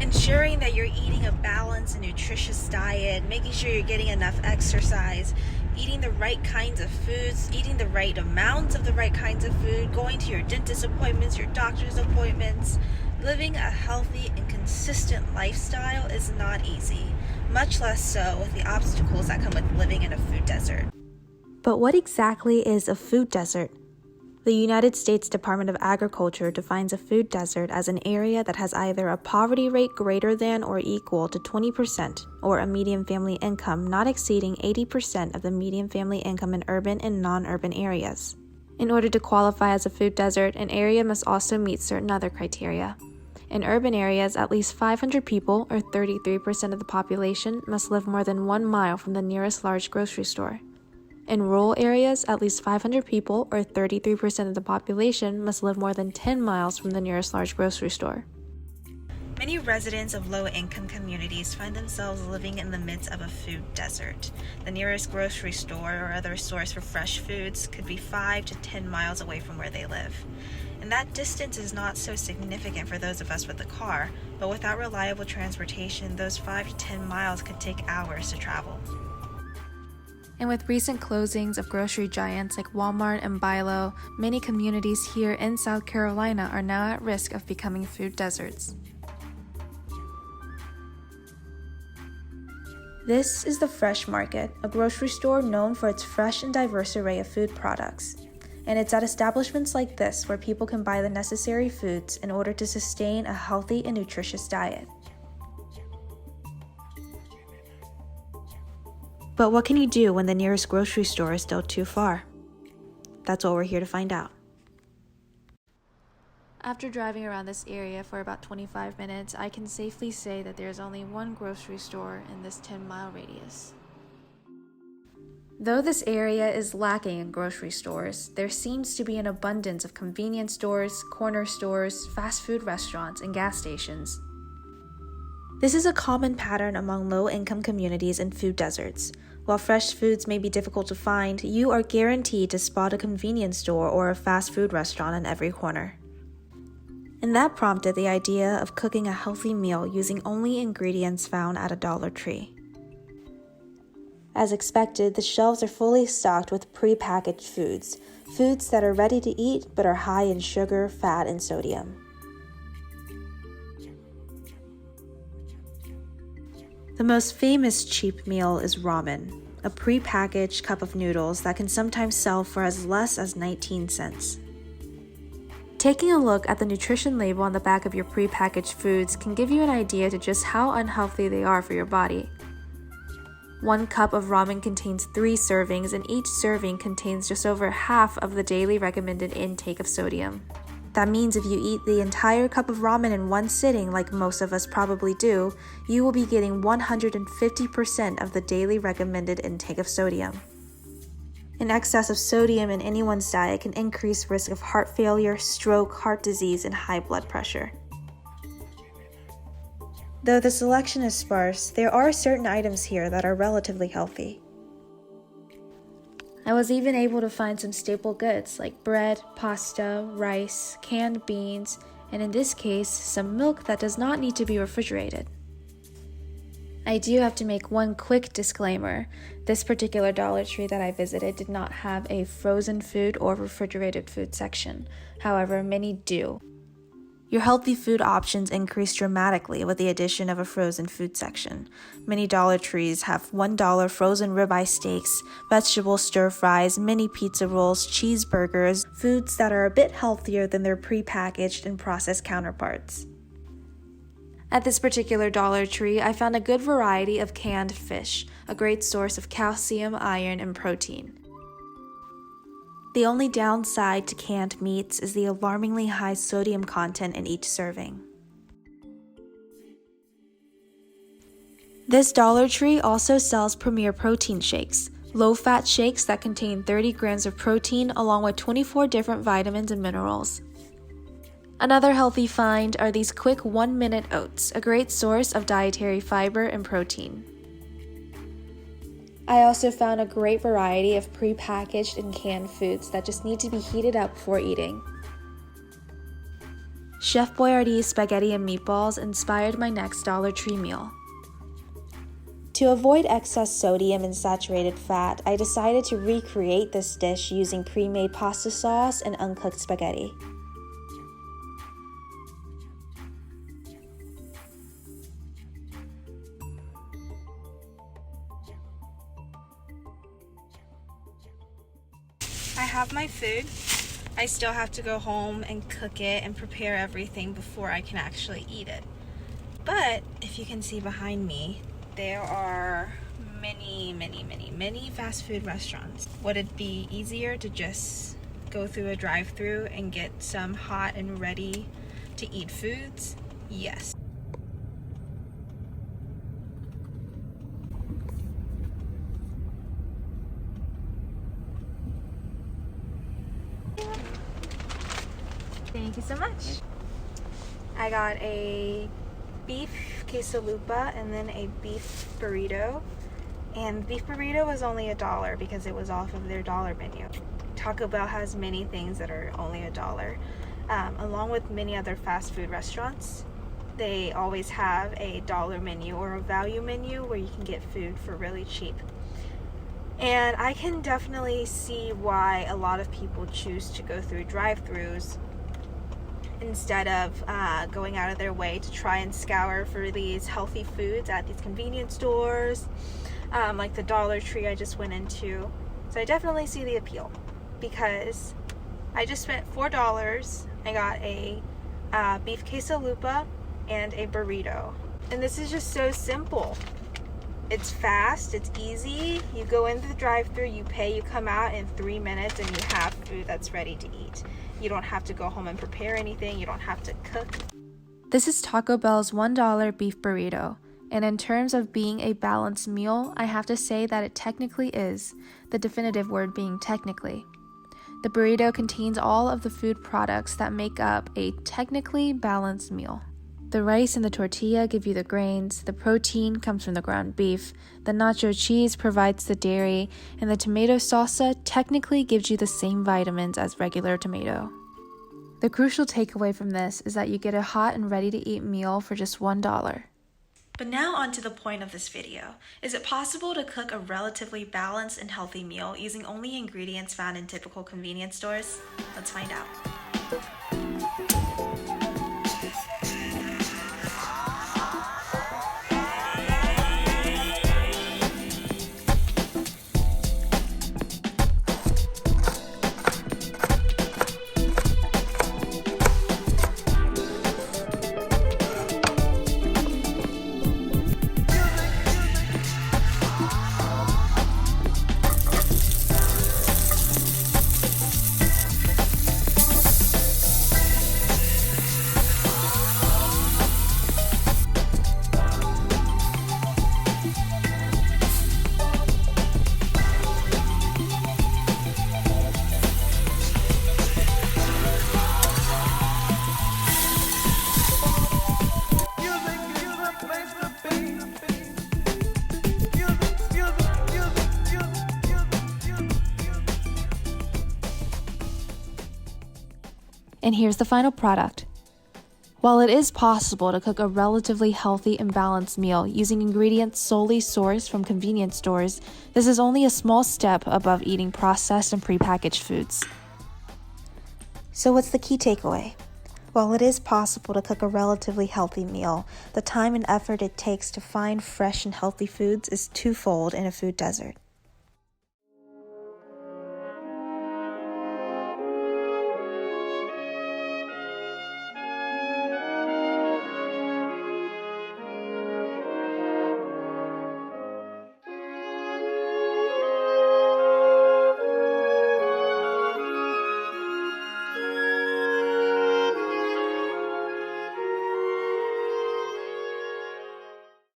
Ensuring that you're eating a balanced and nutritious diet, making sure you're getting enough exercise, eating the right kinds of foods, eating the right amounts of the right kinds of food, going to your dentist appointments, your doctor's appointments. Living a healthy and consistent lifestyle is not easy, much less so with the obstacles that come with living in a food desert. But what exactly is a food desert? The United States Department of Agriculture defines a food desert as an area that has either a poverty rate greater than or equal to 20% or a median family income not exceeding 80% of the median family income in urban and non-urban areas. In order to qualify as a food desert, an area must also meet certain other criteria. In urban areas, at least 500 people, or 33% of the population, must live more than 1 mile from the nearest large grocery store. In rural areas, at least 500 people, or 33% of the population, must live more than 10 miles from the nearest large grocery store. Many residents of low-income communities find themselves living in the midst of a food desert. The nearest grocery store or other source for fresh foods could be 5 to 10 miles away from where they live. And that distance is not so significant for those of us with a car, but without reliable transportation, those 5 to 10 miles could take hours to travel. And with recent closings of grocery giants like Walmart and Bilo, many communities here in South Carolina are now at risk of becoming food deserts. This is the Fresh Market, a grocery store known for its fresh and diverse array of food products. And it's at establishments like this where people can buy the necessary foods in order to sustain a healthy and nutritious diet. But what can you do when the nearest grocery store is still too far? That's what we're here to find out. After driving around this area for about 25 minutes, I can safely say that there's only one grocery store in this 10-mile radius. Though this area is lacking in grocery stores, there seems to be an abundance of convenience stores, corner stores, fast food restaurants, and gas stations. This is a common pattern among low-income communities and food deserts. While fresh foods may be difficult to find, you are guaranteed to spot a convenience store or a fast food restaurant on every corner. And that prompted the idea of cooking a healthy meal using only ingredients found at a Dollar Tree. As expected, the shelves are fully stocked with prepackaged foods, foods that are ready to eat but are high in sugar, fat, and sodium. The most famous cheap meal is ramen, a prepackaged cup of noodles that can sometimes sell for as less as 19 cents. Taking a look at the nutrition label on the back of your prepackaged foods can give you an idea to just how unhealthy they are for your body. 1 cup of ramen contains 3 servings, and each serving contains just over half of the daily recommended intake of sodium. That means if you eat the entire cup of ramen in one sitting, like most of us probably do, you will be getting 150% of the daily recommended intake of sodium. An excess of sodium in anyone's diet can increase risk of heart failure, stroke, heart disease, and high blood pressure. Though the selection is sparse, there are certain items here that are relatively healthy. I was even able to find some staple goods like bread, pasta, rice, canned beans, and in this case, some milk that does not need to be refrigerated. I do have to make one quick disclaimer. This particular Dollar Tree that I visited did not have a frozen food or refrigerated food section. However, many do. Your healthy food options increase dramatically with the addition of a frozen food section. Many Dollar Trees have $1 frozen ribeye steaks, vegetable stir-fries, mini pizza rolls, cheeseburgers, foods that are a bit healthier than their prepackaged and processed counterparts. At this particular Dollar Tree, I found a good variety of canned fish, a great source of calcium, iron, and protein. The only downside to canned meats is the alarmingly high sodium content in each serving. This Dollar Tree also sells Premier Protein Shakes, low-fat shakes that contain 30 grams of protein along with 24 different vitamins and minerals. Another healthy find are these quick 1-minute oats, a great source of dietary fiber and protein. I also found a great variety of prepackaged and canned foods that just need to be heated up before eating. Chef Boyardee's spaghetti and meatballs inspired my next Dollar Tree meal. To avoid excess sodium and saturated fat, I decided to recreate this dish using pre-made pasta sauce and uncooked spaghetti. I have my food. I still have to go home and cook it and prepare everything before I can actually eat it. But if you can see behind me, there are many fast food restaurants. Would it be easier to just go through a drive-thru and get some hot and ready to eat foods? Yes. Thank you so much. I got a beef quesalupa and then a beef burrito. And beef burrito was only $1 because it was off of their dollar menu. Taco Bell has many things that are only $1. Along with many other fast food restaurants, they always have a dollar menu or a value menu where you can get food for really cheap. And I can definitely see why a lot of people choose to go through drive-thrus instead of going out of their way to try and scour for these healthy foods at these convenience stores, like the Dollar Tree I just went into. So I definitely see the appeal because I just spent $4. I got a beef quesalupa and a burrito. And this is just so simple. It's fast, it's easy. You go into the drive-thru, you pay, you come out in 3 minutes and you have food that's ready to eat. You don't have to go home and prepare anything. You don't have to cook. This is Taco Bell's $1 beef burrito, and in terms of being a balanced meal, I have to say that it technically is, the definitive word being technically. The burrito contains all of the food products that make up a technically balanced meal. The rice and the tortilla give you the grains, the protein comes from the ground beef, the nacho cheese provides the dairy, and the tomato salsa technically gives you the same vitamins as regular tomato. The crucial takeaway from this is that you get a hot and ready-to-eat meal for just $1. But now on to the point of this video. Is it possible to cook a relatively balanced and healthy meal using only ingredients found in typical convenience stores? Let's find out. And here's the final product. While it is possible to cook a relatively healthy and balanced meal using ingredients solely sourced from convenience stores, this is only a small step above eating processed and prepackaged foods. So what's the key takeaway? While it is possible to cook a relatively healthy meal, the time and effort it takes to find fresh and healthy foods is twofold in a food desert.